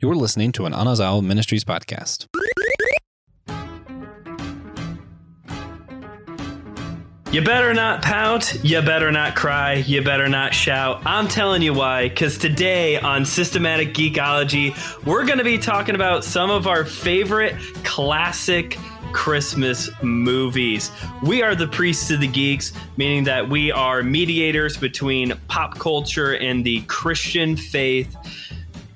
You're listening to an Anazao Ministries podcast. You better not pout, you better not cry, you better not shout. I'm telling you why, because today on Systematic Geekology, we're going to be talking about some of our favorite classic Christmas movies. We are the priests of the geeks, meaning that we are mediators between pop culture and the Christian faith.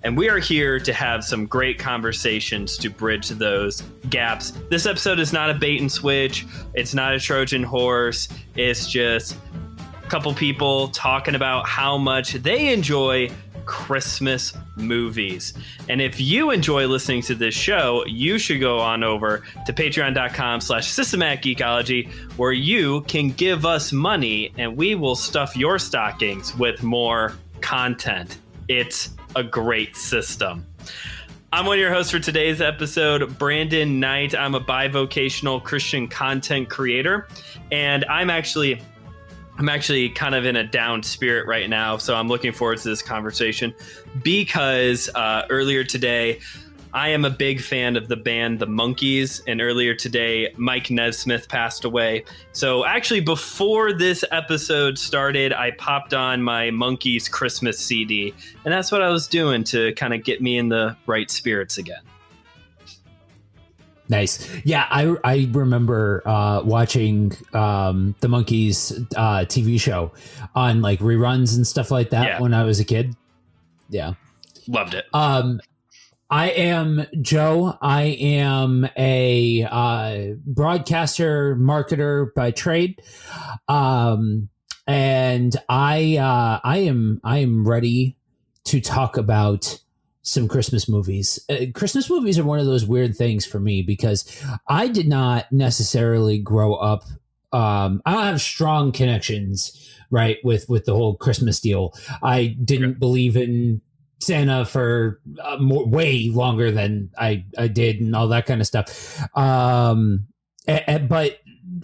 And we are here to have some great conversations to bridge those gaps. This episode is not a bait and switch. It's not a Trojan horse. It's just a couple people talking about how much they enjoy Christmas movies. And if you enjoy listening to this show, you should go on over to patreon.com/systematicgeekology, where you can give us money and we will stuff your stockings with more content. It's a great system. I'm one of your hosts for today's episode, Brandon Knight. I'm a bivocational Christian content creator, and I'm actually kind of in a down spirit right now, so I'm looking forward to this conversation because earlier today, I am a big fan of the band The Monkees, and earlier today, Mike Nesmith passed away. So actually, before this episode started, I popped on my Monkees Christmas CD, and that's what I was doing to kind of get me in the right spirits again. Nice. Yeah, I remember watching the Monkees TV show on like reruns and stuff like that when I was a kid. Yeah. Loved it. I am Joe. I am a broadcaster, marketer by trade, and I am ready to talk about some Christmas movies. Christmas movies are one of those weird things for me because I did not necessarily grow up. I don't have strong connections, right, with the whole Christmas deal. I didn't believe in Santa for way longer than I did and all that kind of stuff. But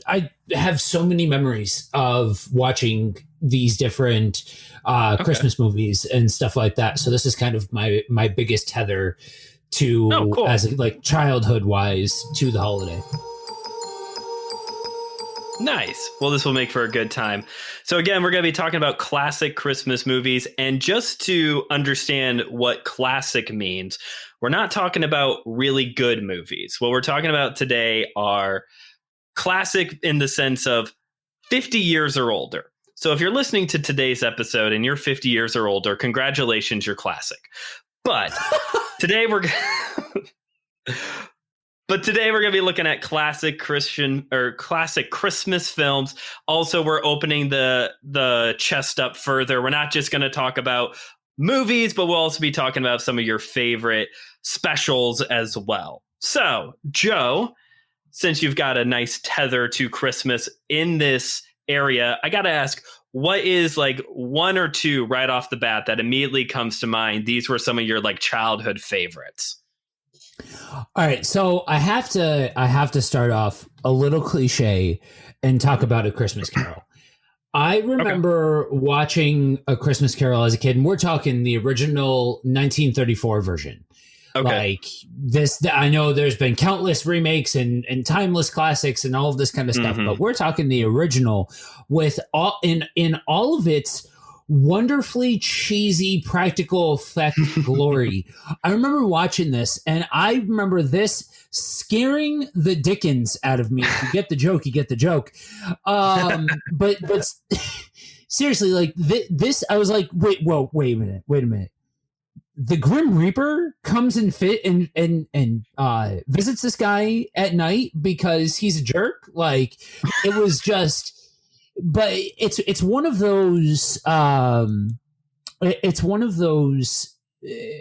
I have so many memories of watching these different Christmas movies and stuff like that. So this is kind of my biggest tether to as like childhood wise to the holiday. Nice. Well, this will make for a good time. So again, we're going to be talking about classic Christmas movies. And just to understand what classic means, we're not talking about really good movies. What we're talking about today are classic in the sense of 50 years or older. So if you're listening to today's episode and you're 50 years or older, congratulations, you're classic. But today we're going to be looking at classic Christian or classic Christmas films. Also, we're opening the chest up further. We're not just going to talk about movies, but we'll also be talking about some of your favorite specials as well. So, Joe, since you've got a nice tether to Christmas in this area, I got to ask, what is like one or two right off the bat that immediately comes to mind? These were some of your like childhood favorites. All right, so I have to start off a little cliche and talk about A Christmas Carol. I remember watching A Christmas Carol as a kid, and we're talking the original 1934 version. Okay. Like this, I know there's been countless remakes and timeless classics and all of this kind of stuff, but we're talking the original with all in all of its wonderfully cheesy practical effect glory. I remember watching this, and I remember this scaring the dickens out of me. If you get the joke, you get the joke. But seriously, like this, I was like, wait a minute. The Grim Reaper comes and visits this guy at night because he's a jerk. Like it was just. But it's one of those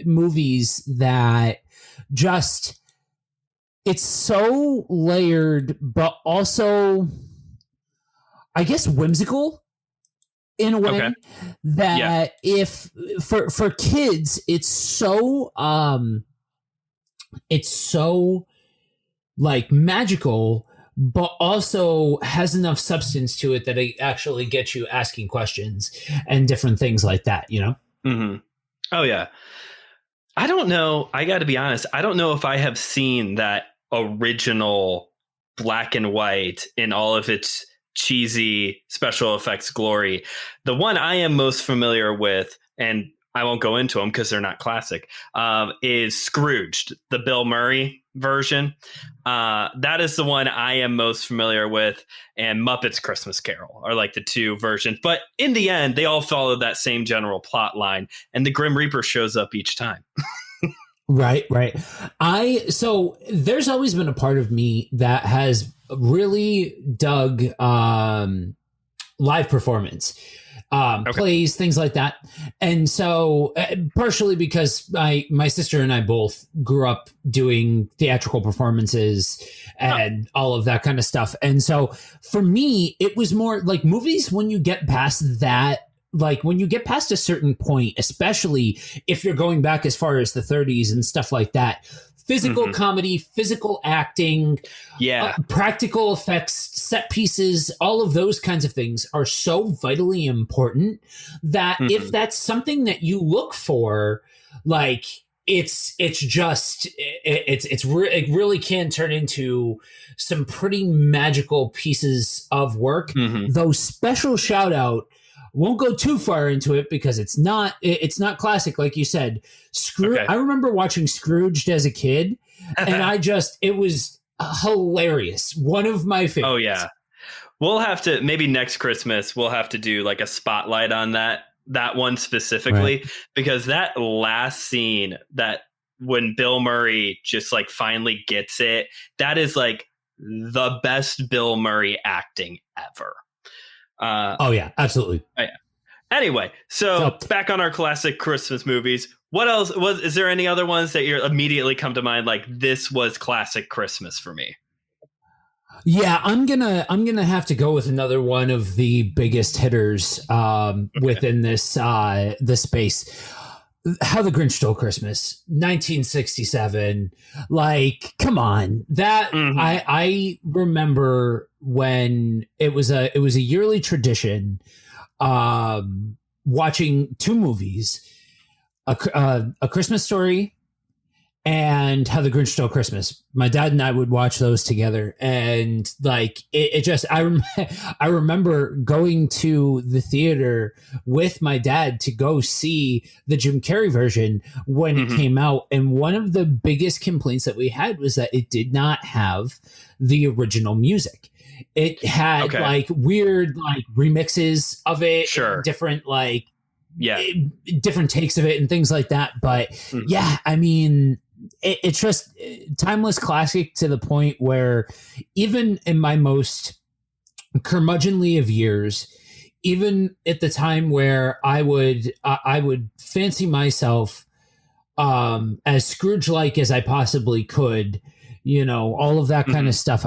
movies that just it's so layered, but also I guess whimsical in a way that if for kids it's so like magical, but also has enough substance to it that it actually gets you asking questions and different things like that, you know? Mm-hmm. Oh, yeah. I don't know. I got to be honest. I don't know if I have seen that original black and white in all of its cheesy special effects glory. The one I am most familiar with, and I won't go into them because they're not classic, is Scrooged, the Bill Murray version. That is the one I am most familiar with, and Muppets Christmas Carol are like the two versions. But in the end, they all follow that same general plot line, and the Grim Reaper shows up each time. Right, right. So there's always been a part of me that has really dug live performance, plays, things like that. And so partially because my sister and I both grew up doing theatrical performances and all of that kind of stuff. And so for me, it was more like movies when you get past that. Like when you get past a certain point, especially if you're going back as far as the 30s and stuff like that, physical comedy, physical acting, practical effects, set pieces, all of those kinds of things are so vitally important that if that's something that you look for, like it really can turn into some pretty magical pieces of work. Though special shout out, won't go too far into it because it's not classic, like you said. I remember watching Scrooged as a kid, and it was hilarious. One of my favorites. Oh yeah, we'll have to maybe next Christmas we'll have to do like a spotlight on that one specifically, because that last scene, that when Bill Murray just like finally gets it, that is like the best Bill Murray acting ever. Oh yeah, absolutely. Oh, yeah. Anyway, so back on our classic Christmas movies. What else is there? Any other ones that you immediately come to mind? Like, this was classic Christmas for me. Yeah, I'm gonna have to go with another one of the biggest hitters within this space. How the Grinch Stole Christmas, 1967. Like, come on, that I remember when it was a yearly tradition, watching two movies, a Christmas Story and How the Grinch Stole Christmas. My dad and I would watch those together, and like I remember going to the theater with my dad to go see the Jim Carrey version when it came out, and one of the biggest complaints that we had was that it did not have the original music. It had like weird like remixes of it, different like different takes of it and things like that. But yeah, I mean, it's just timeless classic to the point where even in my most curmudgeonly of years, even at the time where I would fancy myself as Scrooge-like as I possibly could, you know, all of that kind of stuff.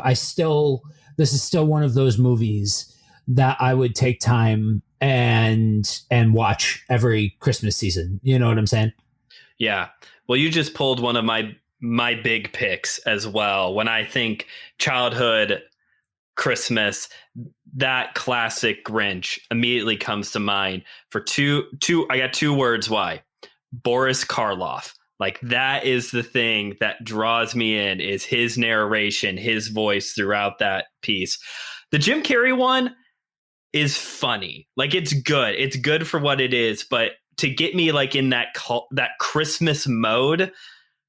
This is still one of those movies that I would take time and watch every Christmas season. You know what I'm saying? Yeah. Well, you just pulled one of my big picks as well. When I think childhood Christmas, that classic Grinch immediately comes to mind for two. I got two words. Why? Boris Karloff. Like, that is the thing that draws me in, is his narration, his voice throughout that piece. The Jim Carrey one is funny. Like, it's good. It's good for what it is. But to get me like in that Christmas mode,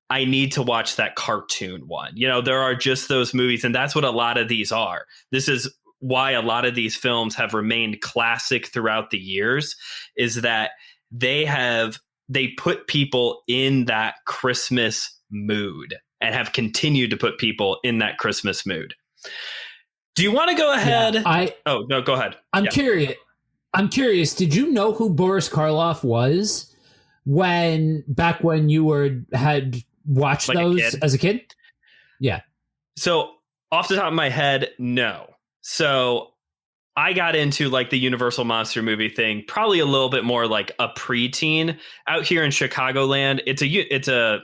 I need to watch that cartoon one. You know, there are just those movies, and that's what a lot of these are. This is why a lot of these films have remained classic throughout the years, is that they put people in that Christmas mood and have continued to put people in that Christmas mood. Do you want to go ahead? Oh, no, go ahead. I'm curious. Did you know who Boris Karloff was back when you had watched like those as a kid? Yeah. So off the top of my head, no. So I got into like the Universal Monster movie thing probably a little bit more like a preteen out here in Chicagoland. It's a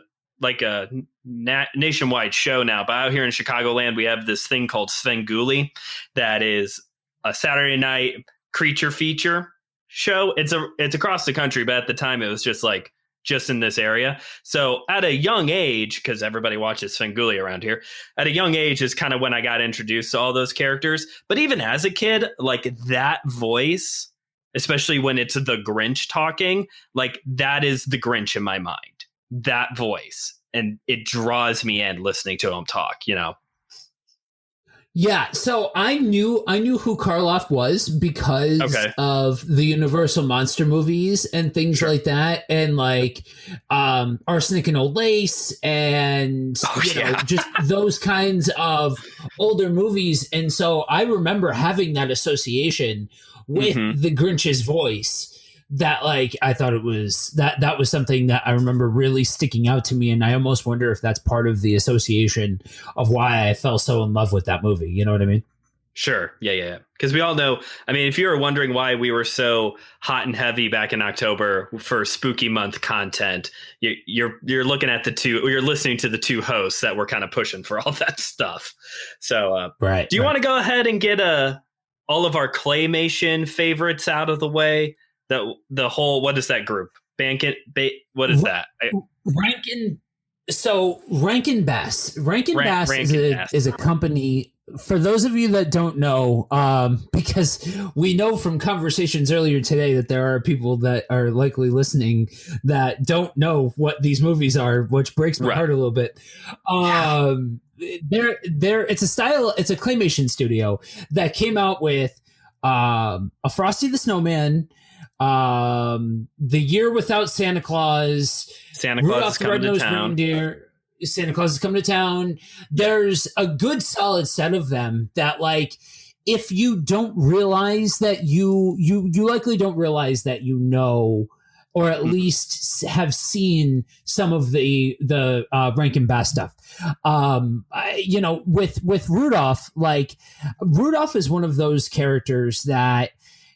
nationwide show now, but out here in Chicagoland, we have this thing called Svengoolie that is a Saturday night creature feature show. It's across the country, but at the time it was just like just in this area. So at a young age, because everybody watches Svengoolie around here, at a young age is kind of when I got introduced to all those characters. But even as a kid, like that voice, especially when it's the Grinch talking, like that is the Grinch in my mind, that voice. And it draws me in listening to him talk, you know? Yeah, so I knew who Karloff was because of the Universal monster movies and things like that, and like Arsenic and Old Lace, and you know, just those kinds of older movies. And so I remember having that association with the Grinch's voice. That like I thought it was that was something that I remember really sticking out to me, and I almost wonder if that's part of the association of why I fell so in love with that movie. You know what I mean? Sure. Yeah. Because we all know. I mean, if you were wondering why we were so hot and heavy back in October for spooky month content, you're looking at the two. You're listening to the two hosts that were kind of pushing for all that stuff. So, right. Do you want to go ahead and get all of our claymation favorites out of the way? The whole, what is that group? What is that? Rankin Bass. Rankin Bass is a company. For those of you that don't know, because we know from conversations earlier today that there are people that are likely listening that don't know what these movies are, which breaks my heart a little bit. It's a claymation studio that came out with a Frosty the Snowman, The Year Without Santa Claus, Rudolph the Red-Nosed Reindeer, Santa Claus is Coming to Town. There's a good solid set of them that, like, if you don't realize that you likely don't realize that you know, or at least have seen some of the Rankin Bass stuff. With Rudolph, like Rudolph is one of those characters that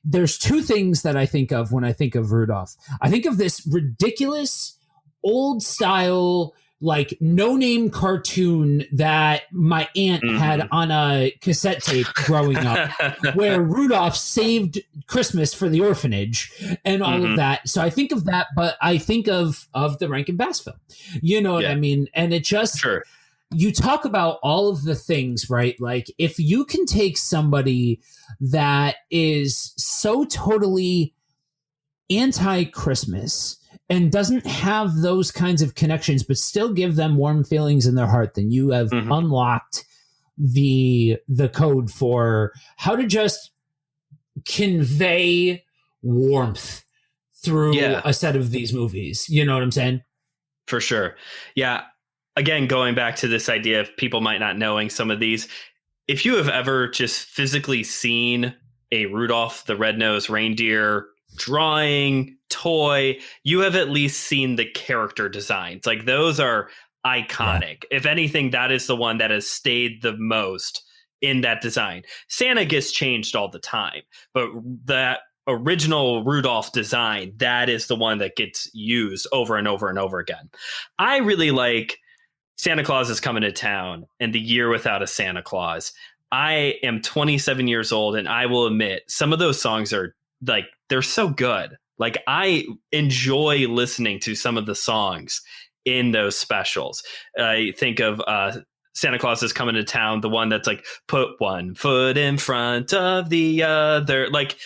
there's two things that I think of when I think of Rudolph. I think of this ridiculous old style, like no-name cartoon that my aunt had on a cassette tape growing up, where Rudolph saved Christmas for the orphanage and all of that. So I think of that, but I think of the Rankin Bass film. You know what I mean? And it just... Sure. You talk about all of the things, right? Like if you can take somebody that is so totally anti-Christmas and doesn't have those kinds of connections, but still give them warm feelings in their heart, then you have unlocked the code for how to just convey warmth through a set of these movies. You know what I'm saying? For sure. Yeah. Again, going back to this idea of people might not knowing some of these, if you have ever just physically seen a Rudolph the Red-Nosed Reindeer drawing, toy, you have at least seen the character designs. Like those are iconic. Yeah. If anything, that is the one that has stayed the most in that design. Santa gets changed all the time, but that original Rudolph design, that is the one that gets used over and over and over again. I really like Santa Claus is Coming to Town and The Year Without a Santa Claus. I am 27 years old, and I will admit some of those songs are like, they're so good. Like I enjoy listening to some of the songs in those specials. I think of Santa Claus is Coming to Town, the one that's like, put one foot in front of the other. Like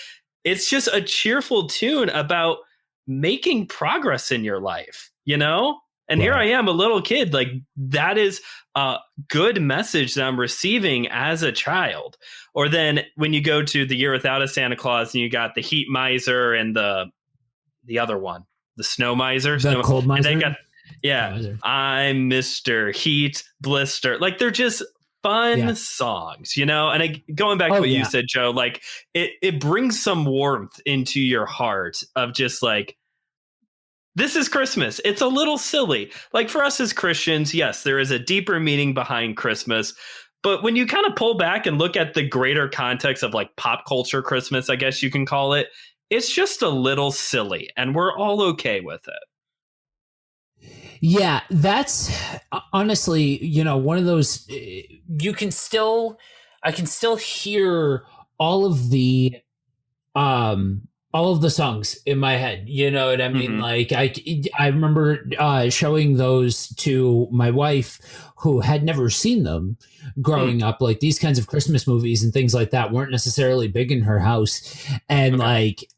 it's just a cheerful tune about making progress in your life, you know? And here I am, a little kid. Like that is a good message that I'm receiving as a child. Or then when you go to The Year Without a Santa Claus and you got the Heat Miser and the other one, the Snow Miser, the Cold Miser. And they got I'm Mr. Heat Blister. Like they're just fun songs, you know. And going back to what you said, Joe, like it brings some warmth into your heart of just like, this is Christmas. It's a little silly. Like for us as Christians, yes, there is a deeper meaning behind Christmas. But when you kind of pull back and look at the greater context of like pop culture Christmas, I guess you can call it, it's just a little silly and we're all okay with it. Yeah, that's honestly, you know, one of those I can still hear all of the all of the songs in my head. You know what I mean? Mhm. Like I remember showing those to my wife who had never seen them Hmm. growing up. Like these kinds of Christmas movies and things like that weren't necessarily big in her house. And Okay. like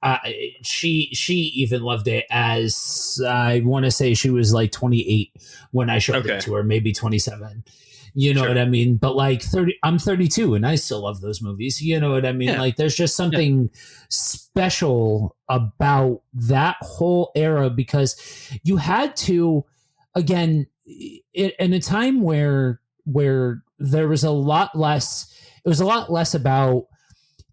she even loved it, as I want to say she was like 28 when I showed it Okay. to her, maybe 27. You know what Sure. I mean? But like 30, I'm 32 and I still love those movies. You know what I mean? Yeah. Like there's just Yeah. something special about that whole era, because you had to, again, in a time where there was a lot less, it was a lot less about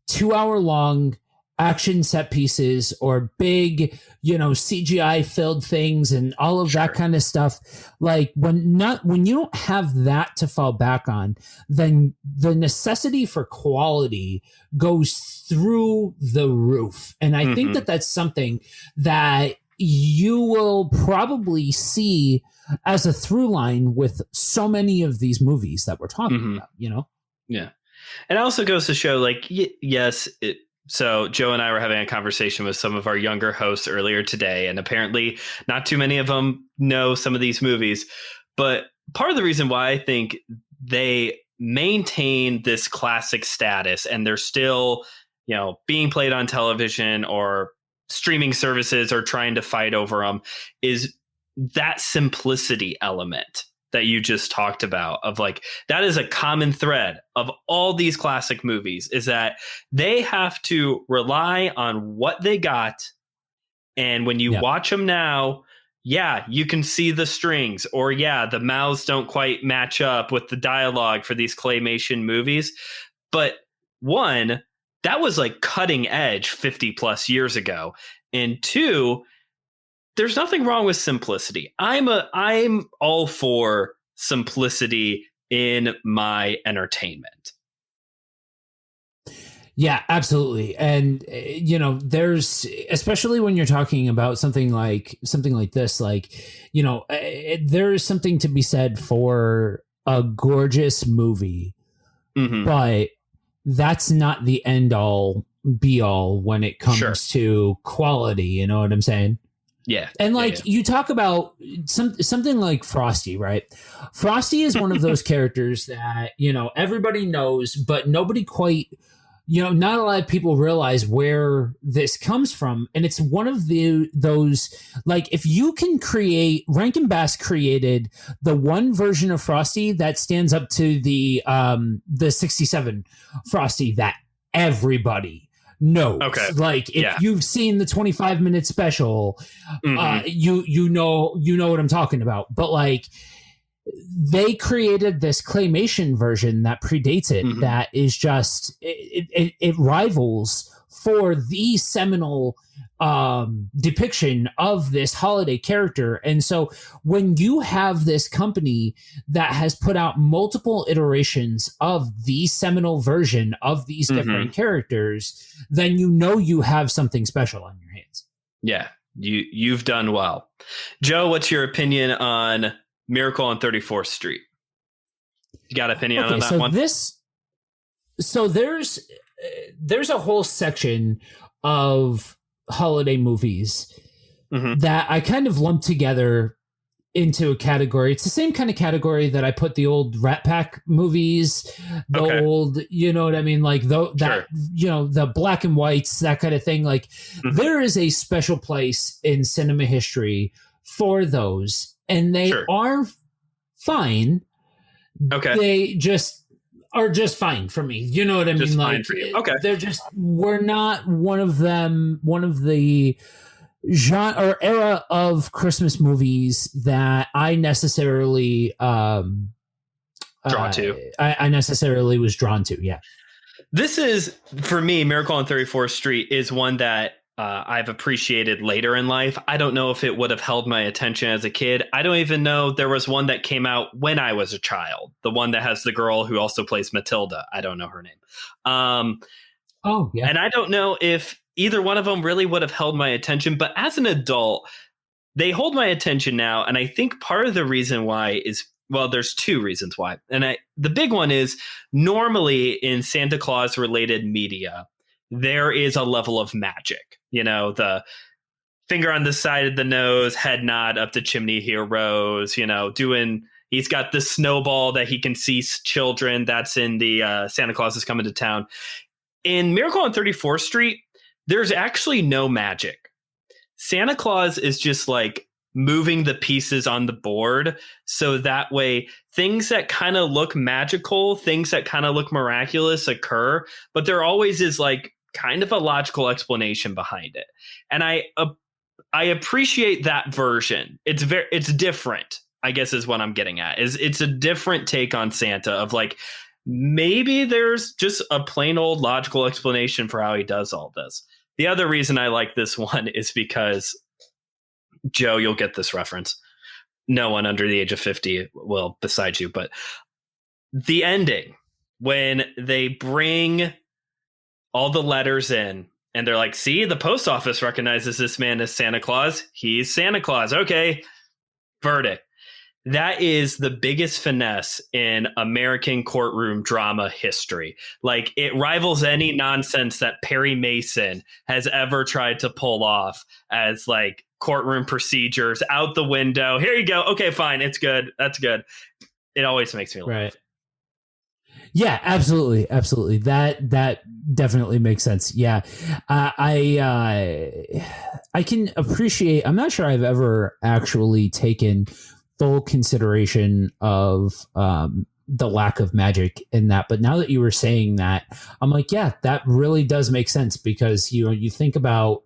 2 hour long action set pieces or big, CGI filled things and all of that Sure. kind of stuff. Like when you don't have that to fall back on, then the necessity for quality goes through the roof. And I think Hmm. that that's something that you will probably see as a through line with so many of these movies that we're talking Hmm. about. Yeah. And it also goes to show, like, yes, so Joe and I were having a conversation with some of our younger hosts earlier today, and apparently not too many of them know some of these movies. But part of the reason why I think they maintain this classic status and they're still, being played on television or streaming services or trying to fight over them is that simplicity element that you just talked about, of like, that is a common thread of all these classic movies, is that they have to rely on what they got. And when you Yeah. watch them now, yeah, you can see the strings, or yeah, the mouths don't quite match up with the dialogue for these claymation movies. But one, that was like cutting edge 50 plus years ago. And two, there's nothing wrong with simplicity. I'm all for simplicity in my entertainment. Yeah, absolutely. And there's, especially when you're talking about something like this, like, there is something to be said for a gorgeous movie, Hmm. but that's not the end all be all when it Sure. comes to quality, you know what I'm saying? Yeah. And Yeah. like Yeah. you talk about something like Frosty, right? Frosty is one of those characters that, everybody knows, but nobody quite, not a lot of people realize where this comes from. And it's one of those, like, if you can create, Rankin Bass created the one version of Frosty that stands up to the 67 Frosty that everybody knows. Okay. Like, if Yeah. you've seen the 25-minute special, Hmm. you know what I'm talking about. But like, they created this claymation version that predates it, Hmm. that is just it rivals for the seminal depiction of this holiday character. And so when you have this company that has put out multiple iterations of the seminal version of these different characters, then you have something special on your hands. Yeah. You've done well. Joe, what's your opinion on Miracle on 34th Street? You got an opinion on that so one? there's a whole section of holiday movies that I kind of lump together into a category. It's the same kind of category that I put the old Rat Pack movies, the old, you know what I mean? Like the black and whites, that kind of thing. Like there is a special place in cinema history for those, and they are fine. Okay. They just are just fine for me. You know what I Just mean? fine Like, for you. Okay. we're not one of the genre or era of Christmas movies that I necessarily drawn to. I necessarily was drawn to. Yeah. This is, for me, Miracle on 34th Street is one that I've appreciated later in life. I don't know if it would have held my attention as a kid. I don't even know there was one that came out when I was a child. The one that has the girl who also plays Matilda. I don't know her name. Oh, yeah. And I don't know if either one of them really would have held my attention. But as an adult, they hold my attention now. And I think part of the reason why is, well, there's two reasons why. And the big one is, normally in Santa Claus related media, there is a level of magic. You know, the finger on the side of the nose, head nod up the chimney heroes, you know, he's got the snowball that he can see children. That's in the Santa Claus is Coming to Town. In Miracle on 34th Street, there's actually no magic. Santa Claus is just like moving the pieces on the board. So that way, things that kind of look magical, things that kind of look miraculous occur, but there always is like kind of a logical explanation behind it. And I appreciate that version. It's different, I guess is what I'm getting at. It's a different take on Santa of like, maybe there's just a plain old logical explanation for how he does all this. The other reason I like this one is because, Joe, you'll get this reference. No one under the age of 50 will besides you, but the ending when they bring all the letters in and they're like, see, the post office recognizes this man as Santa Claus. He's Santa Claus. Okay. Verdict. That is the biggest finesse in American courtroom drama history. Like, it rivals any nonsense that Perry Mason has ever tried to pull off as like courtroom procedures out the window. Here you go. Okay, fine. It's good. That's good. It always makes me laugh. Right. Yeah, absolutely. Absolutely. That definitely makes sense. Yeah. I can appreciate, I'm not sure I've ever actually taken full consideration of the lack of magic in that, but now that you were saying that, I'm like, yeah, that really does make sense, because you think about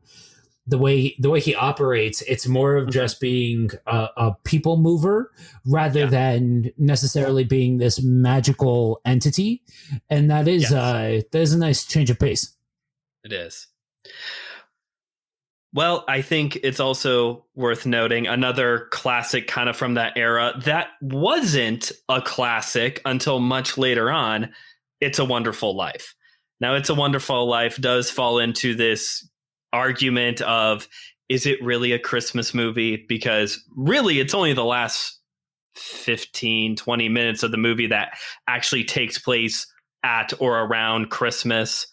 the way he operates, it's more of just being a people mover rather than necessarily being this magical entity, and that is a nice change of pace. It is. Well, I think it's also worth noting another classic kind of from that era that wasn't a classic until much later on. It's a Wonderful Life. Now, It's a Wonderful Life does fall into this argument of, is it really a Christmas movie? Because really, it's only the last 15, 20 minutes of the movie that actually takes place at or around Christmas.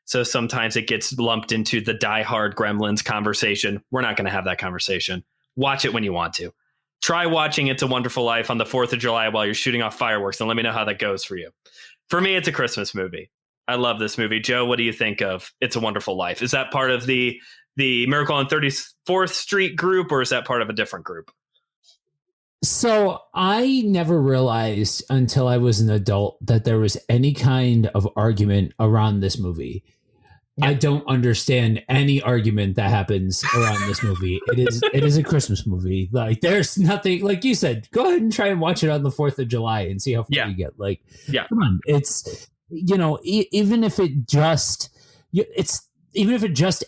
So sometimes it gets lumped into the Die Hard Gremlins conversation. We're not going to have that conversation. Watch it when you want to. Try watching It's a Wonderful Life on the 4th of July while you're shooting off fireworks, and let me know how that goes for you. For me, it's a Christmas movie. I love this movie. Joe, what do you think of It's a Wonderful Life? Is that part of the Miracle on 34th Street group, or is that part of a different group? So I never realized until I was an adult that there was any kind of argument around this movie. Yeah. I don't understand any argument that happens around this movie. It is a Christmas movie. Like, there's nothing, like you said, go ahead and try and watch it on the 4th of July and see how far you get. Like, come on. It's, even if it just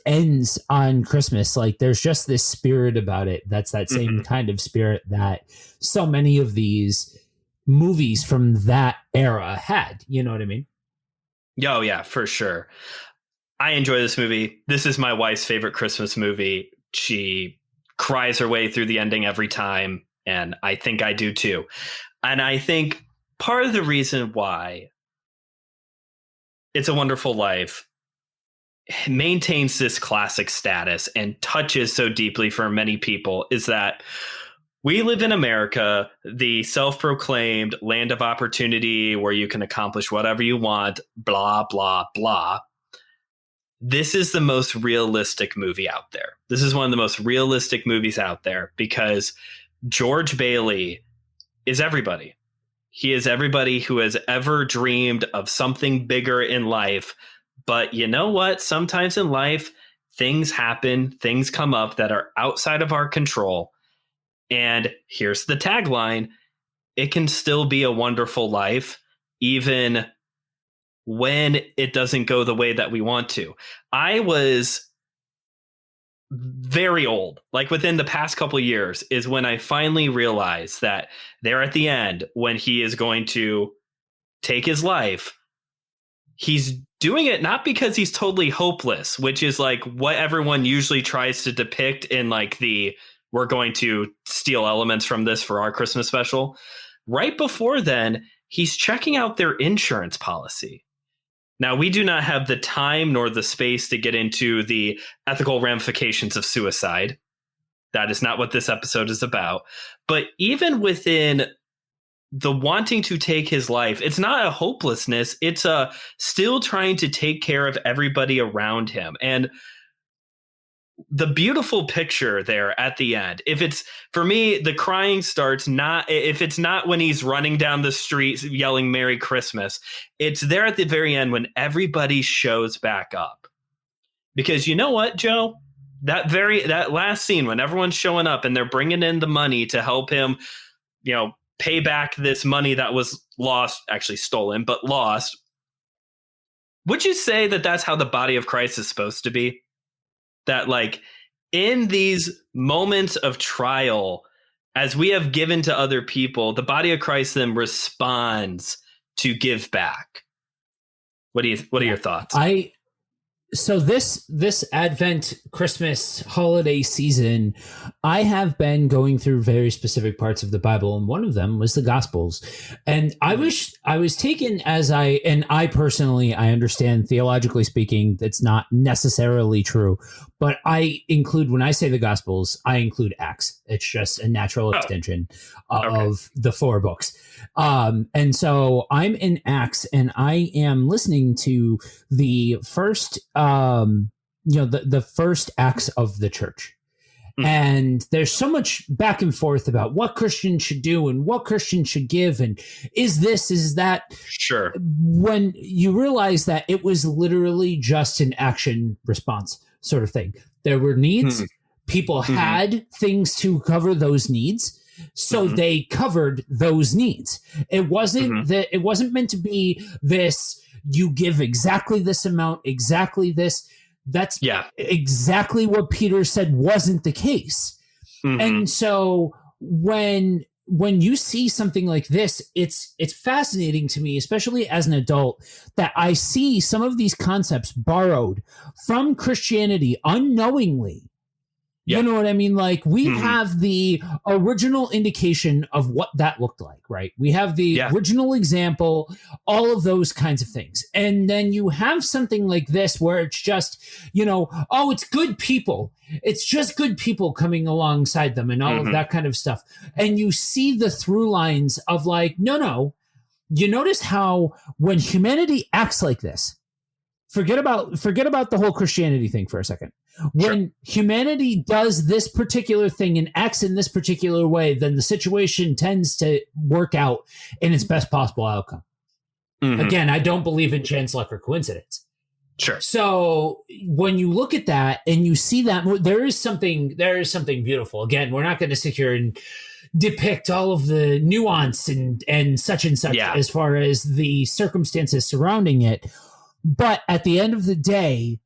ends on Christmas, like, there's just this spirit about it. That's that same kind of spirit that so many of these movies from that era had. You know what I mean? Oh, yeah, for sure. I enjoy this movie. This is my wife's favorite Christmas movie. She cries her way through the ending every time, and I think I do too. And I think part of the reason why It's a Wonderful Life maintains this classic status and touches so deeply for many people is that we live in America, the self-proclaimed land of opportunity where you can accomplish whatever you want, blah, blah, blah. This is the most realistic movie out there. This is one of the most realistic movies out there because George Bailey is everybody. He is everybody who has ever dreamed of something bigger in life. But you know what? Sometimes in life, things happen, things come up that are outside of our control. And here's the tagline: it can still be a wonderful life, even when it doesn't go the way that we want to. I was very old, like within the past couple of years, is when I finally realized that there at the end, when he is going to take his life, he's doing it not because he's totally hopeless, which is like what everyone usually tries to depict in like the we're going to steal elements from this for our Christmas special. Right before then, he's checking out their insurance policy. Now, we do not have the time nor the space to get into the ethical ramifications of suicide. That is not what this episode is about. But even within the wanting to take his life, it's not a hopelessness. It's a still trying to take care of everybody around him. And the beautiful picture there at the end, if it's, for me, the crying starts not, if it's not when he's running down the street yelling Merry Christmas, it's there at the very end when everybody shows back up. Because you know what, Joe? That last scene when everyone's showing up and they're bringing in the money to help him, pay back this money that was lost, actually stolen, but lost. Would you say that that's how the body of Christ is supposed to be? That like in these moments of trial, as we have given to other people, the body of Christ then responds to give back. What are your thoughts? So this Advent Christmas holiday season, I have been going through very specific parts of the Bible, and one of them was the Gospels. And I was taken I personally, I understand theologically speaking, that's not necessarily true, but I include, when I say the Gospels, I include Acts. It's just a natural extension of the 4 books. And so I'm in Acts, and I am listening to the first, the first acts of the church. And there's so much back and forth about what Christians should do and what Christians should give. And is that? Sure. When you realize that it was literally just an action response sort of thing. There were needs. People had things to cover those needs. So they covered those needs. It wasn't it wasn't meant to be this, you give exactly this amount, exactly this. That's exactly what Peter said wasn't the case. And so when you see something like this, it's fascinating to me, especially as an adult, that I see some of these concepts borrowed from Christianity unknowingly. You know what I mean? Like we have the original indication of what that looked like, right? We have the original example, all of those kinds of things. And then you have something like this where it's just, it's good people. It's just good people coming alongside them and all of that kind of stuff. And you see the through lines of like, no. You notice how when humanity acts like this, forget about the whole Christianity thing for a second. When humanity does this particular thing and acts in this particular way, then the situation tends to work out in its best possible outcome. Again, I don't believe in chance, luck, or coincidence. Sure. So when you look at that and you see that, there is something beautiful. Again, we're not going to sit here and depict all of the nuance and such as far as the circumstances surrounding it. But at the end of the day,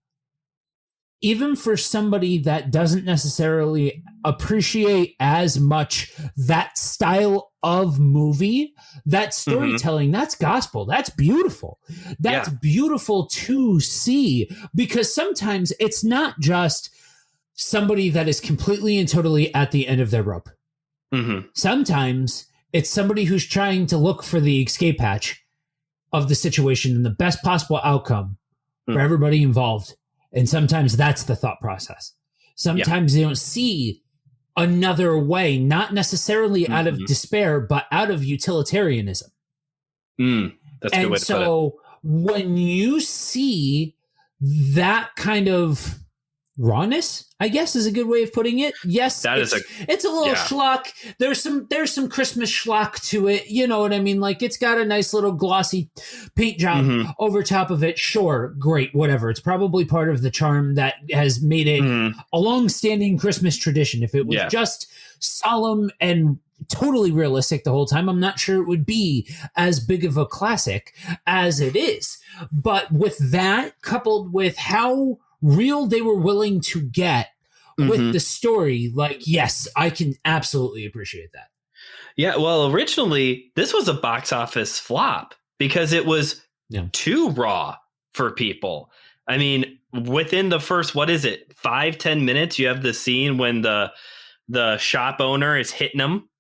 even for somebody that doesn't necessarily appreciate as much that style of movie, that storytelling, that's gospel. That's beautiful. That's beautiful to see, because sometimes it's not just somebody that is completely and totally at the end of their rope. Sometimes it's somebody who's trying to look for the escape hatch of the situation and the best possible outcome for everybody involved. And sometimes that's the thought process. Sometimes they don't see another way, not necessarily out of despair, but out of utilitarianism. That's a good way to put it. When you see that kind of rawness, I guess is a good way of putting it. Yes, it's a little schlock. There's some Christmas schlock to it. You know what I mean? Like it's got a nice little glossy paint job over top of it. Sure, great, whatever. It's probably part of the charm that has made it a long-standing Christmas tradition. If it was just solemn and totally realistic the whole time, I'm not sure it would be as big of a classic as it is. But with that, coupled with how real they were willing to get with the story, like, yes, I can absolutely appreciate that. Yeah, well, originally this was a box office flop because it was too raw for people. I mean, within the first, 5-10 minutes, you have the scene when the shop owner is hitting him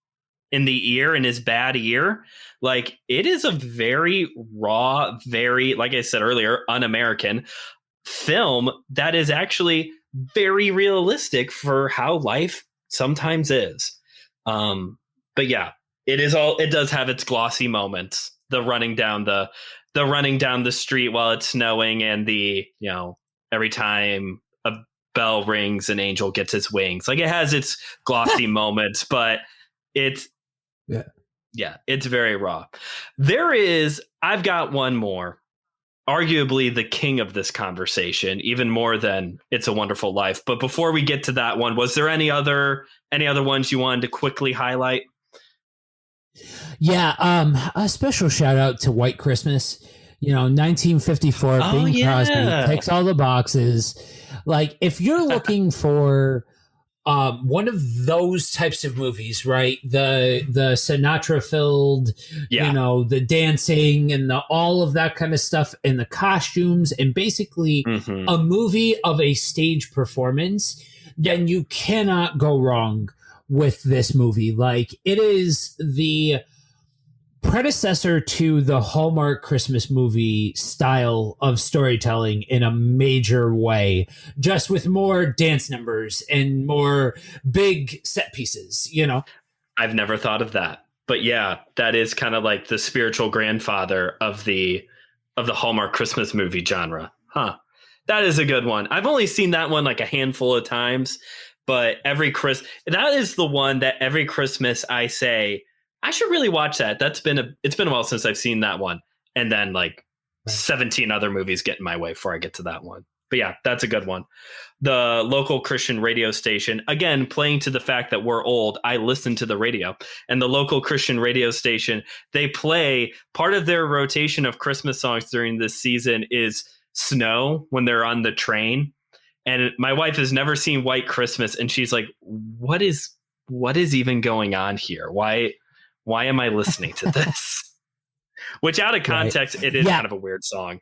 in the ear, in his bad ear. Like, it is a very raw, very, like I said earlier, un-American film that is actually very realistic for how life sometimes is. But yeah, it does have its glossy moments. The running down the street while it's snowing, and every time a bell rings, an angel gets his wings. Like, it has its glossy moments, but it's Yeah. yeah, it's very raw. I've got one more, arguably the king of this conversation, even more than It's a Wonderful Life. But before we get to that one, was there any other ones you wanted to quickly highlight? Yeah, a special shout out to White Christmas. 1954, Bing Crosby ticks all the boxes. Like, if you're looking for one of those types of movies, right? The Sinatra filled, the dancing and all of that kind of stuff, and the costumes, and basically a movie of a stage performance, then you cannot go wrong with this movie. Like, it is the predecessor to the Hallmark Christmas movie style of storytelling in a major way, just with more dance numbers and more big set pieces, I've never thought of that. But yeah, that is kind of like the spiritual grandfather of the Hallmark Christmas movie genre. Huh. That is a good one. I've only seen that one like a handful of times, but that is the one that every Christmas I say, I should really watch that. It's been a while since I've seen that one. And then like 17 other movies get in my way before I get to that one. But yeah, that's a good one. The local Christian radio station, again, playing to the fact that we're old, I listen to the radio. And the local Christian radio station, they play, part of their rotation of Christmas songs during this season is Snow, when they're on the train. And my wife has never seen White Christmas, and she's like, what is even going on here? Why am I listening to this? Which, out of context, it is kind of a weird song.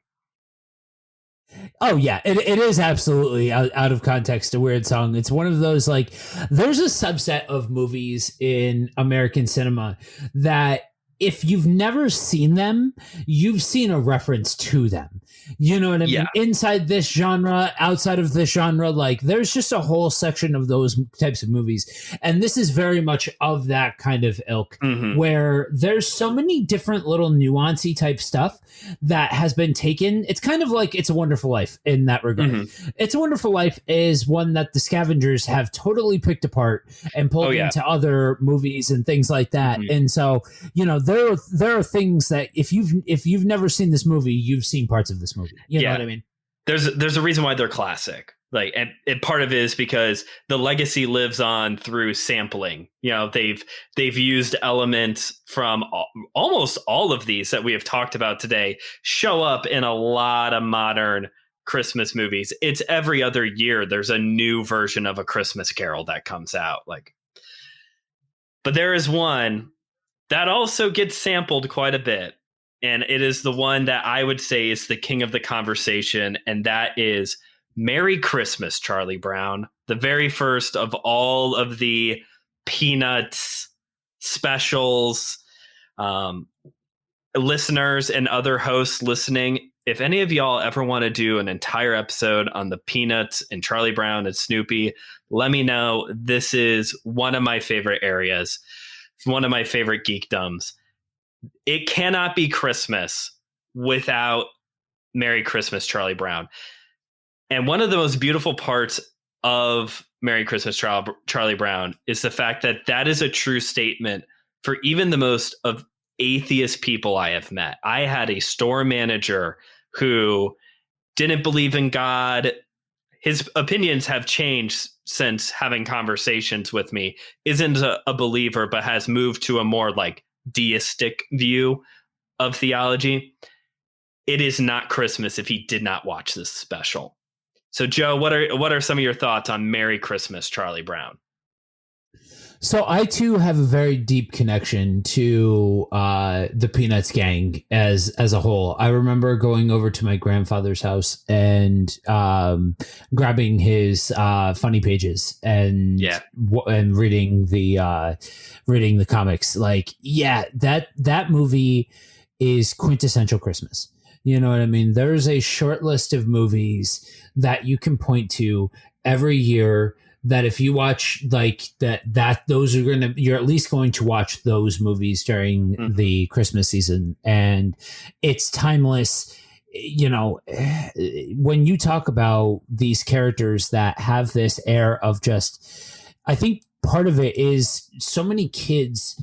Oh, yeah, it is absolutely out of context a weird song. It's one of those, like, there's a subset of movies in American cinema that if you've never seen them, you've seen a reference to them. You know what I mean? Yeah. Inside this genre, outside of this genre, like, there's just a whole section of those types of movies. And this is very much of that kind of ilk, where there's so many different little nuancy type stuff that has been taken. It's kind of like It's a Wonderful Life in that regard. It's a Wonderful Life is one that the Scavengers have totally picked apart and pulled into other movies and things like that. And so, there are things that if you've never seen this movie, you've seen parts of this movie. You know what I mean? There's a reason why they're classic. Like, and part of it is because the legacy lives on through sampling. They've used elements from almost all of these that we have talked about today show up in a lot of modern Christmas movies. It's every other year there's a new version of A Christmas Carol that comes out. But there is one that also gets sampled quite a bit. And it is the one that I would say is the king of the conversation. And that is Merry Christmas, Charlie Brown. The very first of all of the Peanuts specials. Listeners and other hosts listening, if any of y'all ever want to do an entire episode on the Peanuts and Charlie Brown and Snoopy, let me know. This is one of my favorite areas. It's one of my favorite geekdoms. It cannot be Christmas without Merry Christmas, Charlie Brown. And one of the most beautiful parts of Merry Christmas, Charlie Brown is the fact that that is a true statement for even the most of atheist people I have met. I had a store manager who didn't believe in God. His opinions have changed since having conversations with me. Isn't a believer, but has moved to a more like deistic view of theology. It is not Christmas if he did not watch this special. So, Joe, what are some of your thoughts on Merry Christmas, Charlie Brown? So I too have a very deep connection to the Peanuts gang as a whole. I remember going over to my grandfather's house and grabbing his funny pages and and reading the comics. Like, yeah, that movie is quintessential Christmas. You know what I mean? There's a short list of movies that you can point to every year that if you watch like that those are you're at least going to watch those movies during the Christmas season, and it's timeless. You know, when you talk about these characters that have this air of just, I think part of it is so many kids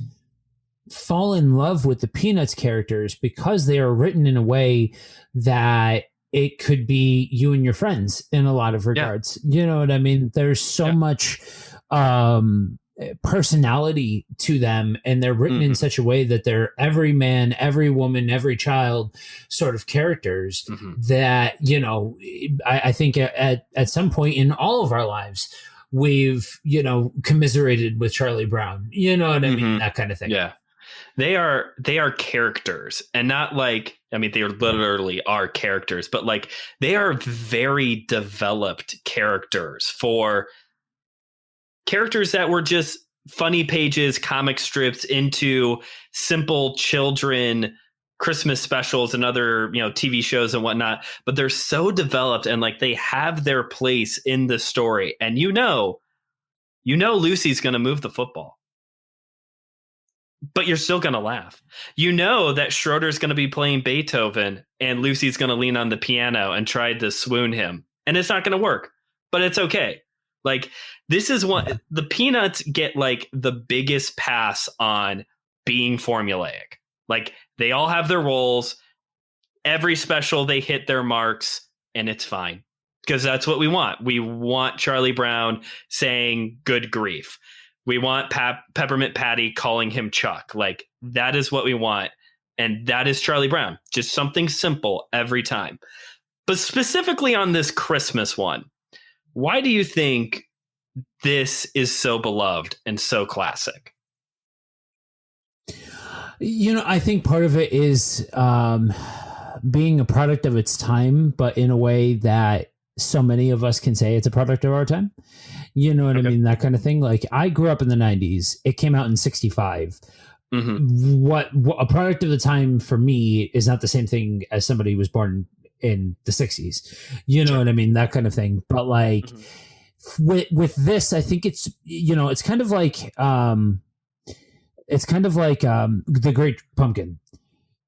fall in love with the Peanuts characters because they are written in a way that it could be you and your friends in a lot of regards. You know what I mean? There's so much personality to them, and they're written in such a way that they're every man, every woman, every child sort of characters that, you know, I think at some point in all of our lives, we've, you know, commiserated with Charlie Brown. You know what I mean? That kind of thing. Yeah. They are characters, and not like, I mean, they literally are characters, but like they are very developed characters for characters that were just funny pages, comic strips into simple children Christmas specials and other, you know, TV shows and whatnot. But they're so developed, and like they have their place in the story. And you know, Lucy's going to move the football, but you're still going to laugh. You know that Schroeder's going to be playing Beethoven and Lucy's going to lean on the piano and try to swoon him. And it's not going to work, but it's okay. Like, this is what the Peanuts get, like the biggest pass on being formulaic. Like, they all have their roles. Every special, they hit their marks, and it's fine. Because that's what we want. We want Charlie Brown saying good grief. We want Peppermint Patty calling him Chuck. Like, that is what we want. And that is Charlie Brown. Just something simple every time. But specifically on this Christmas one, why do you think this is so beloved and so classic? You know, I think part of it is being a product of its time, but in a way that so many of us can say it's a product of our time. You know what I mean? That kind of thing. Like, I grew up in the 90s. It came out in 65. What a product of the time for me is not the same thing as somebody who was born in the 60s. You know what I mean? That kind of thing. But like with this, I think it's, you know, it's kind of like The Great Pumpkin.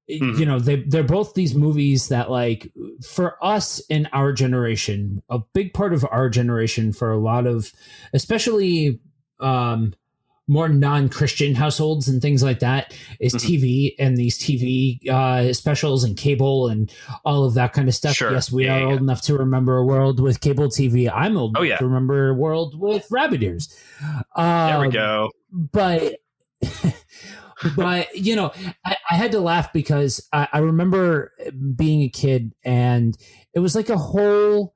You know, they're both these movies that, like, for us in our generation, a big part of our generation, for a lot of especially more non-Christian households and things like that, is TV and these TV specials and cable and all of that kind of stuff. Yes, we are old enough to remember a world with cable TV. I'm old enough to remember a world with rabbit ears. There we go. But but, you know, I had to laugh because I remember being a kid, and it was like a whole,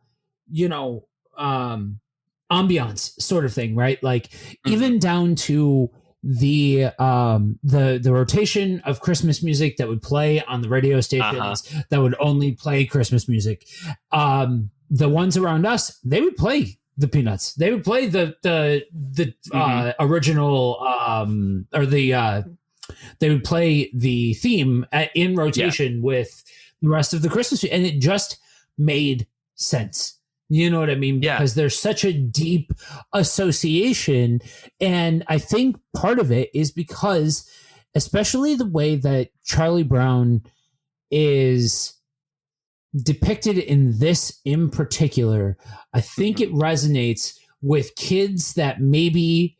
you know, ambiance sort of thing, right? Like, even down to the rotation of Christmas music that would play on the radio stations that would only play Christmas music. The ones around us, they would play the Peanuts. They would play the original or the they would play the theme in rotation with the rest of the Christmas, and it just made sense. You know what I mean? Because there's such a deep association. And I think part of it is because, especially the way that Charlie Brown is depicted in this in particular, I think it resonates with kids that maybe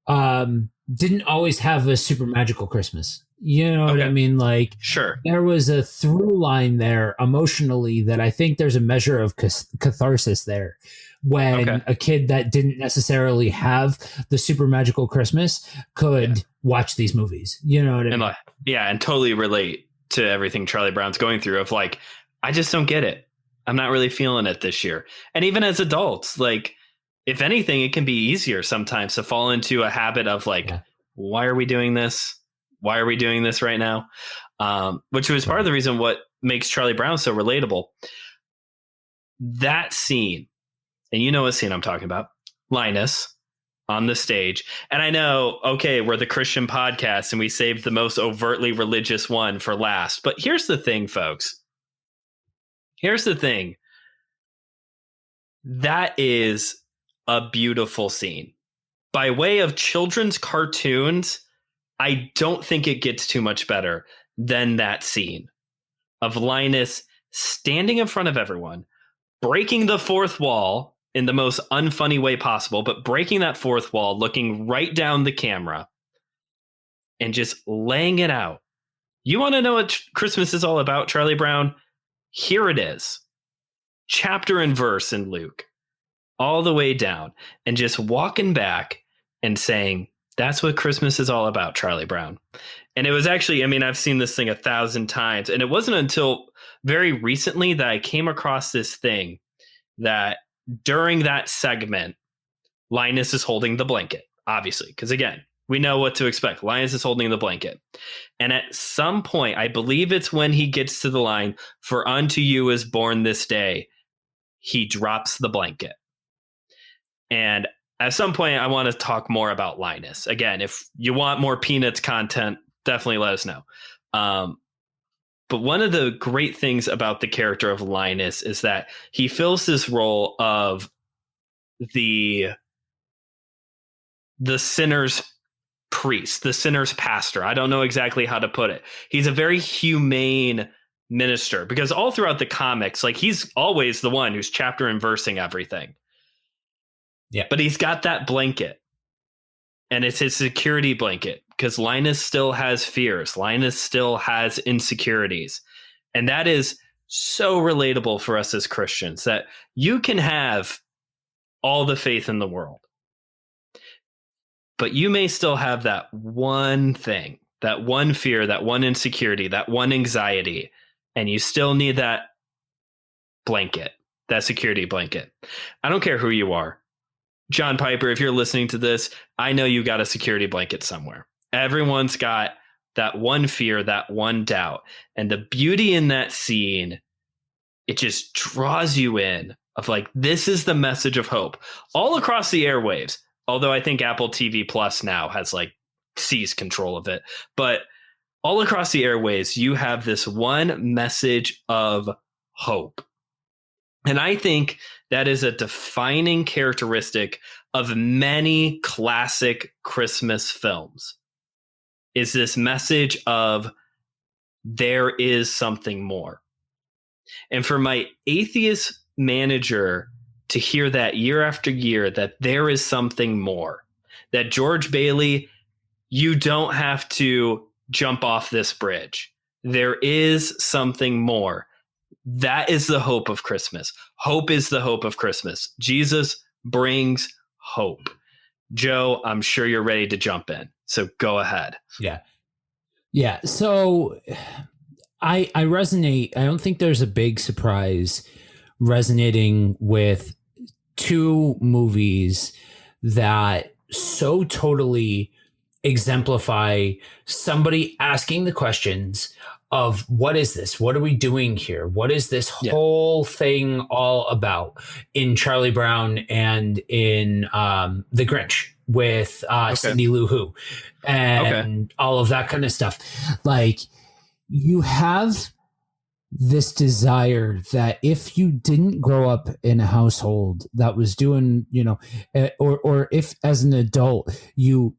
didn't always have a super magical Christmas. You know what I mean? Like, there was a through line there emotionally that I think there's a measure of catharsis there when a kid that didn't necessarily have the super magical Christmas could watch these movies. You know what I mean? And totally relate to everything Charlie Brown's going through of like, I just don't get it. I'm not really feeling it this year. And even as adults, like, if anything, it can be easier sometimes to fall into a habit of like, why are we doing this? Why are we doing this right now? Which was part of the reason what makes Charlie Brown so relatable. That scene, and you know what scene I'm talking about, Linus on the stage. And I know, okay, we're the Christian podcast and we saved the most overtly religious one for last. But here's the thing, folks. Here's the thing. That is a beautiful scene. By way of children's cartoons, I don't think it gets too much better than that scene of Linus standing in front of everyone, breaking the fourth wall in the most unfunny way possible, but breaking that fourth wall, looking right down the camera and just laying it out. You want to know what Christmas is all about, Charlie Brown? Here it is. Chapter and verse in Luke, all the way down, and just walking back and saying, that's what Christmas is all about, Charlie Brown. And it was actually, I mean, I've seen this thing 1,000 times, and it wasn't until very recently that I came across this thing that during that segment, Linus is holding the blanket, obviously, because again, we know what to expect. Linus is holding the blanket. And at some point, I believe it's when he gets to the line, for unto you is born this day, he drops the blanket. And at some point, I want to talk more about Linus. Again, if you want more Peanuts content, definitely let us know. But one of the great things about the character of Linus is that he fills this role of the sinner's priest, the sinner's pastor. I don't know exactly how to put it. He's a very humane minister, because all throughout the comics, like, he's always the one who's chapter and versing everything. Yeah. But he's got that blanket, and it's his security blanket, because Linus still has fears. Linus still has insecurities. And that is so relatable for us as Christians, that you can have all the faith in the world, but you may still have that one thing, that one fear, that one insecurity, that one anxiety, and you still need that blanket, that security blanket. I don't care who you are. John Piper, if you're listening to this, I know you got a security blanket somewhere. Everyone's got that one fear, that one doubt. And the beauty in that scene, it just draws you in of like, this is the message of hope all across the airwaves. Although I think Apple TV Plus now has like seized control of it. But all across the airwaves, you have this one message of hope. And I think that is a defining characteristic of many classic Christmas films, is this message of there is something more. And for my atheist manager to hear that year after year, that there is something more, that George Bailey, you don't have to jump off this bridge. There is something more. That is the hope of Christmas. Hope is the hope of Christmas. Jesus brings hope. Joe, I'm sure you're ready to jump in. So go ahead. Yeah. Yeah. So I resonate. I don't think there's a big surprise resonating with two movies that so totally exemplify somebody asking the questions of, what is this? What are we doing here? What is this whole thing all about, in Charlie Brown and in The Grinch with Cindy Lou Who and all of that kind of stuff. Like, you have this desire that if you didn't grow up in a household that was doing, or if as an adult you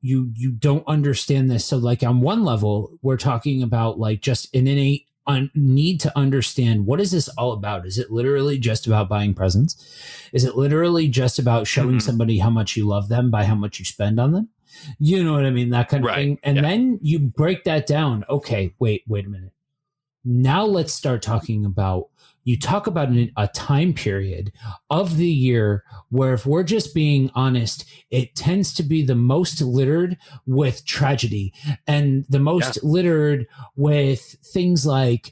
don't understand this. So like, on one level, we're talking about like just an innate need to understand, what is this all about? Is it literally just about buying presents? Is it literally just about showing somebody how much you love them by how much you spend on them? You know what I mean? That kind of thing. And then you break that down. Okay, wait a minute. Now let's start talking about, you talk about a time period of the year where, if we're just being honest, it tends to be the most littered with tragedy and the most littered with things like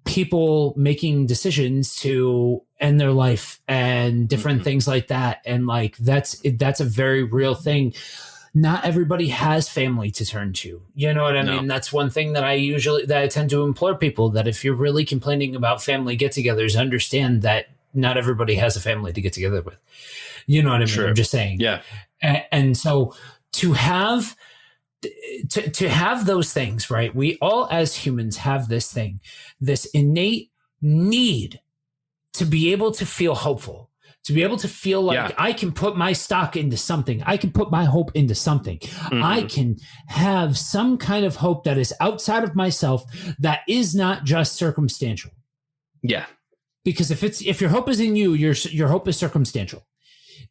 people making decisions to end their life and different things like that. And like, that's a very real thing. Not everybody has family to turn to. You know what I mean? That's one thing that I tend to implore people, that if you're really complaining about family get-togethers, understand that not everybody has a family to get together with. You know what I mean? Sure. I'm just saying. Yeah. And so to have those things, right? We all as humans have this thing, this innate need to be able to feel hopeful, to be able to feel like I can put my stock into something. I can put my hope into something. I can have some kind of hope that is outside of myself, that is not just circumstantial. Yeah. Because if your hope is in you, your hope is circumstantial.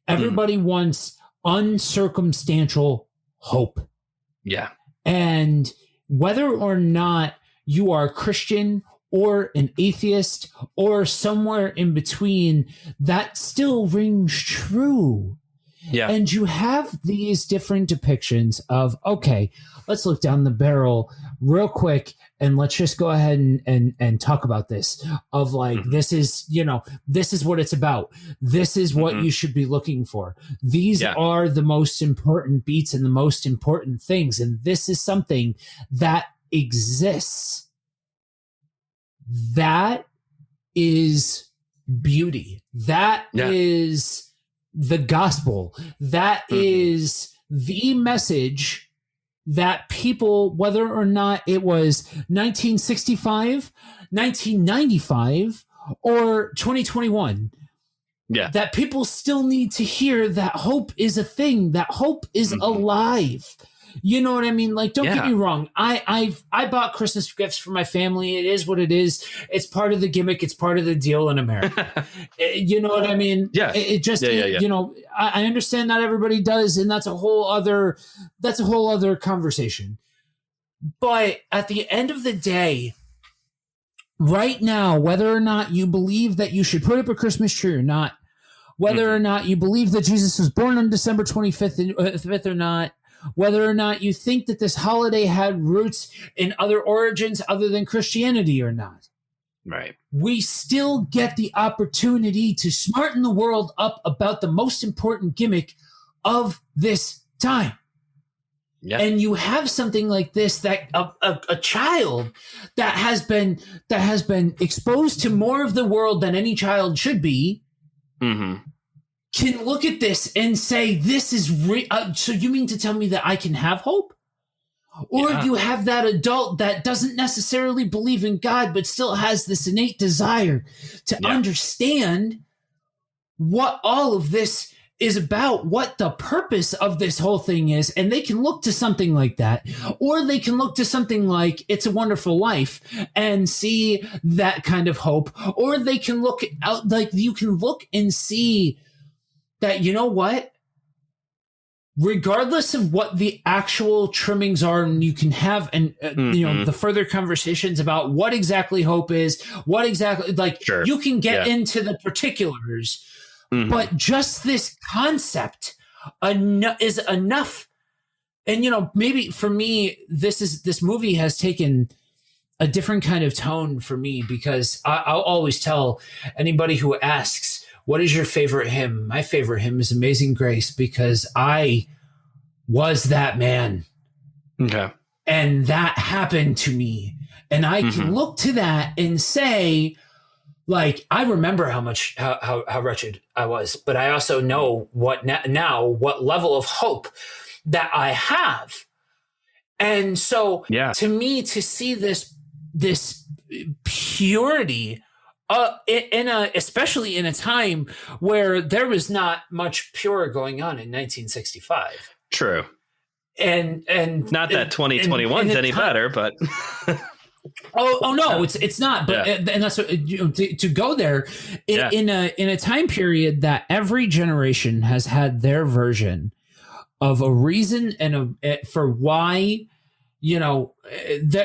Everybody wants uncircumstantial hope. Yeah. And whether or not you are Christian or an atheist or somewhere in between, that still rings true. Yeah. And you have these different depictions of, okay, let's look down the barrel real quick and let's just go ahead and talk about this, of like, this is what it's about. This is what you should be looking for. These are the most important beats and the most important things. And this is something that exists. That is beauty. That is the gospel. That is the message that people, whether or not it was 1965, 1995, or 2021, that people still need to hear, that hope is a thing, that hope is alive. You know what I mean? Like, don't get me wrong. I bought Christmas gifts for my family. It is what it is. It's part of the gimmick. It's part of the deal in America. You know what I mean? Yeah. It just, you know, I understand not everybody does, and that's a whole other conversation. But at the end of the day, right now, whether or not you believe that you should put up a Christmas tree or not, whether or not you believe that Jesus was born on December 25th or not, whether or not you think that this holiday had roots in other origins other than Christianity or not. Right. We still get the opportunity to smarten the world up about the most important gimmick of this time. Yeah. And you have something like this, that a child that has been exposed to more of the world than any child should be, can look at this and say, this is so you mean to tell me that I can have hope? Or you have that adult that doesn't necessarily believe in God, but still has this innate desire to understand what all of this is about, what the purpose of this whole thing is. And they can look to something like that, or they can look to something like It's a Wonderful Life and see that kind of hope. Or they can look out, like you can look and see that, you know what? Regardless of what the actual trimmings are, and you can have you know, the further conversations about what exactly hope is, what exactly, like, you can get into the particulars, but just this concept is enough. And, you know, maybe for me, this movie has taken a different kind of tone for me, because I'll always tell anybody who asks, what is your favorite hymn? My favorite hymn is Amazing Grace, because I was that man. Okay. And that happened to me. And I can look to that and say, like, I remember how wretched I was, but I also know what level of hope that I have. And so to me, to see this purity, especially in a time where there was not much pure going on in 1965. True. And not that 2021's any better, but oh no, it's not. But and that's what, you know, to go there in a time period that every generation has had their version of a reason and for why. You know,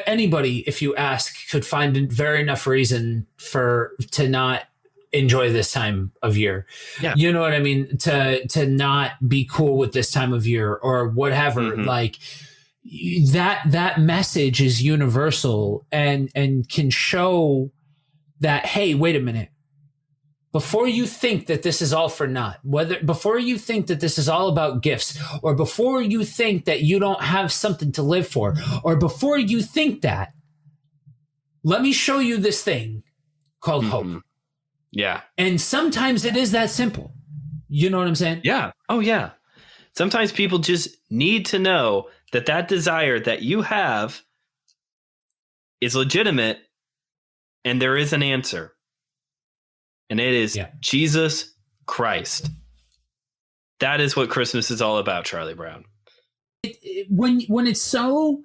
anybody, if you ask, could find a very enough reason to not enjoy this time of year. Yeah. You know what I mean? To not be cool with this time of year or whatever. Like that message is universal and can show that, hey, wait a minute. before you think that this is all for naught, before you think that this is all about gifts, or before you think that you don't have something to live for, or before you think that, let me show you this thing called hope. Yeah. And sometimes it is that simple. You know what I'm saying? Yeah. Oh, yeah. Sometimes people just need to know that that desire that you have is legitimate and there is an answer. And it is Jesus Christ. That is what Christmas is all about, Charlie Brown. When it's so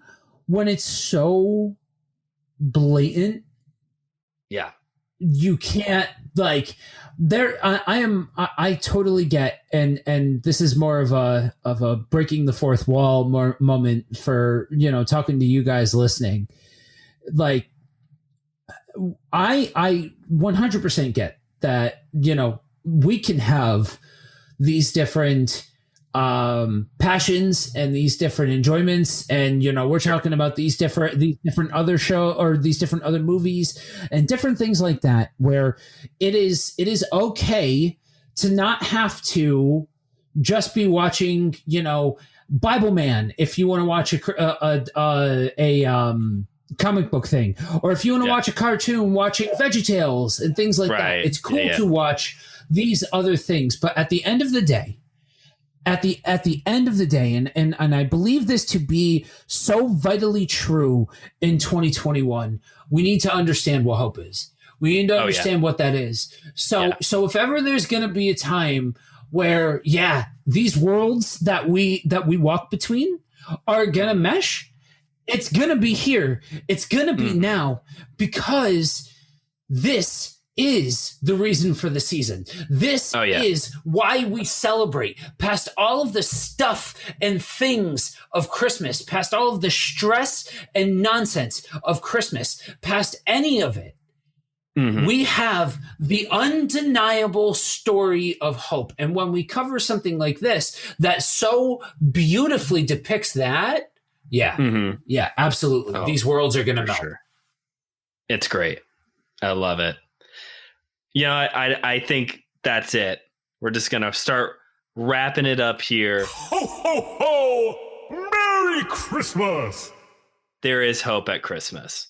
blatant, you can't I totally get, and this is more of a breaking the fourth wall moment for, talking to you guys listening. Like, I 100% get that, we can have these different passions and these different enjoyments, and we're talking about these different other show or these different other movies and different things like that, where it is okay to not have to just be watching Bible Man if you want to watch a comic book thing, or if you want to watch a cartoon, watching VeggieTales and things like that. It's cool to watch these other things, but at the end of the day, and I believe this to be so vitally true in 2021, we need to understand what hope is. We need to understand what that is. So if ever there's going to be a time where, these worlds that we walk between are going to mesh, it's going to be here. It's going to be now, because this is the reason for the season. This is why we celebrate, past all of the stuff and things of Christmas, past all of the stress and nonsense of Christmas, past any of it. We have the undeniable story of hope. And when we cover something like this that so beautifully depicts that, absolutely. These worlds are going to melt. Sure. It's great. I love it. I think that's it. We're just going to start wrapping it up here. Ho, ho, ho! Merry Christmas! There is hope at Christmas.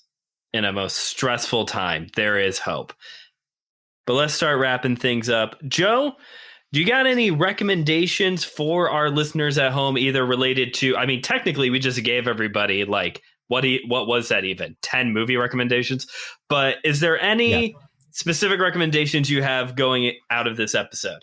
In a most stressful time, there is hope. But let's start wrapping things up. Joe, do you got any recommendations for our listeners at home, either related to, technically we just gave everybody what was that even? 10 movie recommendations? But is there any specific recommendations you have going out of this episode?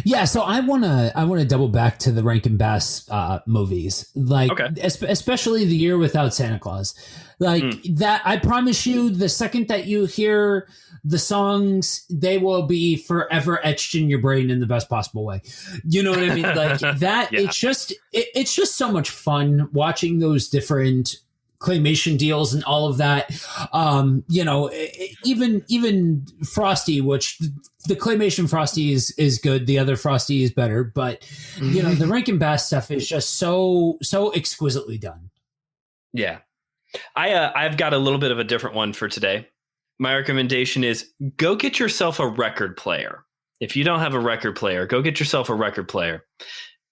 Yeah, so I want to double back to the Rankin Bass movies, especially The Year Without Santa Claus. That, I promise you, the second that you hear the songs, they will be forever etched in your brain in the best possible way. You know what I mean? It's just so much fun watching those different claymation deals and all of that. Even Frosty, which the claymation Frosty is good, the other Frosty is better, but the Rankin Bass stuff is just so exquisitely done. Yeah. I've got a little bit of a different one for today. My recommendation is go get yourself a record player. If you don't have a record player, go get yourself a record player,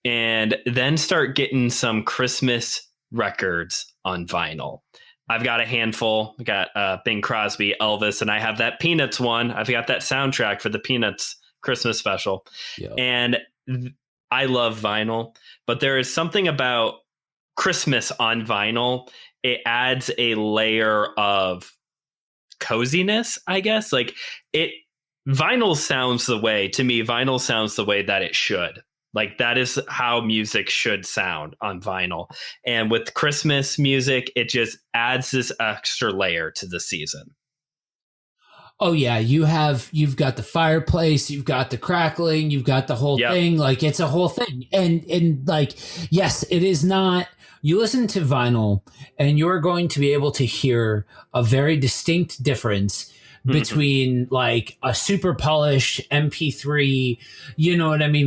and then start getting some Christmas records on vinyl. I've got a handful. I got Bing Crosby, Elvis, and I have that Peanuts one. I've got that soundtrack for the Peanuts Christmas special. Yep. And I love vinyl, but there is something about Christmas on vinyl. It adds a layer of coziness, I guess. Vinyl sounds the way that it should. That is how music should sound on vinyl. And with Christmas music, it just adds this extra layer to the season. Oh yeah, you've got the fireplace, you've got the crackling, you've got the whole thing. It's a whole thing. And yes, it is not. You listen to vinyl and you're going to be able to hear a very distinct difference between a super polished MP3,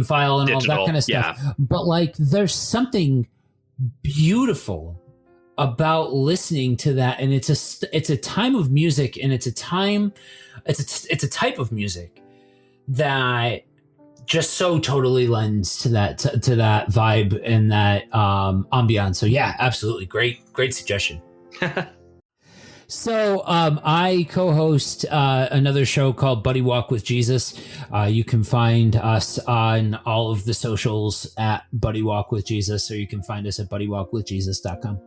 file and digital, all that kind of stuff. Yeah. But there's something beautiful about listening to that, and it's a time of music, and it's a type of music that just so totally lends to that vibe and that ambiance. So yeah, absolutely great suggestion. So I co-host another show called Buddy Walk with Jesus. You can find us on all of the socials at Buddy Walk with Jesus, or you can find us at buddywalkwithjesus.com.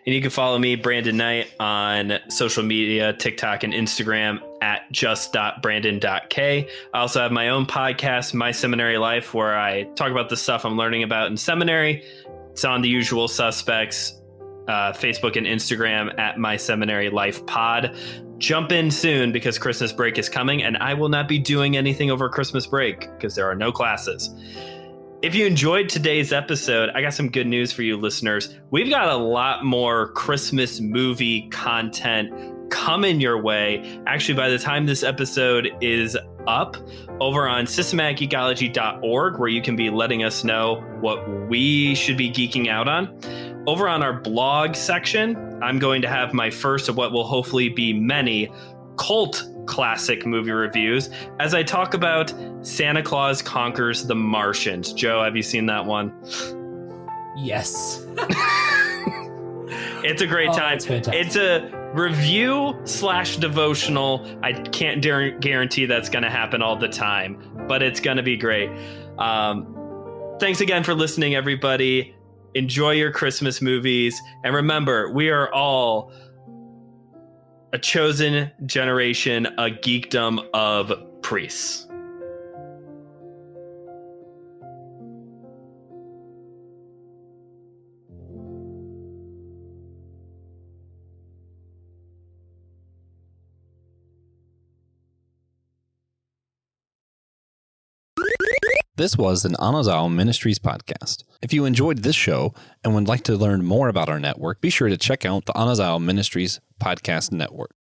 And you can follow me, Brandon Knight, on social media, TikTok and Instagram at just.brandon.k. I also have my own podcast, My Seminary Life, where I talk about the stuff I'm learning about in seminary. It's on the usual suspects, Facebook and Instagram at My Seminary Life Pod. Jump in soon because Christmas break is coming, and I will not be doing anything over Christmas break because there are no classes. If you enjoyed today's episode, I got some good news for you listeners. We've got a lot more Christmas movie content coming your way. Actually, by the time this episode is up, over on systematicgeekology.org, where you can be letting us know what we should be geeking out on. Over on our blog section, I'm going to have my first of what will hopefully be many cult classic movie reviews as I talk about Santa Claus Conquers the Martians. Joe, have you seen that one? Yes. It's a great time. It's a review/devotional. I can't guarantee that's going to happen all the time, but it's going to be great. Thanks again for listening, everybody. Enjoy your Christmas movies. And remember, we are all a chosen generation, a geekdom of priests. This was an Anazao Ministries podcast. If you enjoyed this show and would like to learn more about our network, be sure to check out the Anazao Ministries Podcast Network.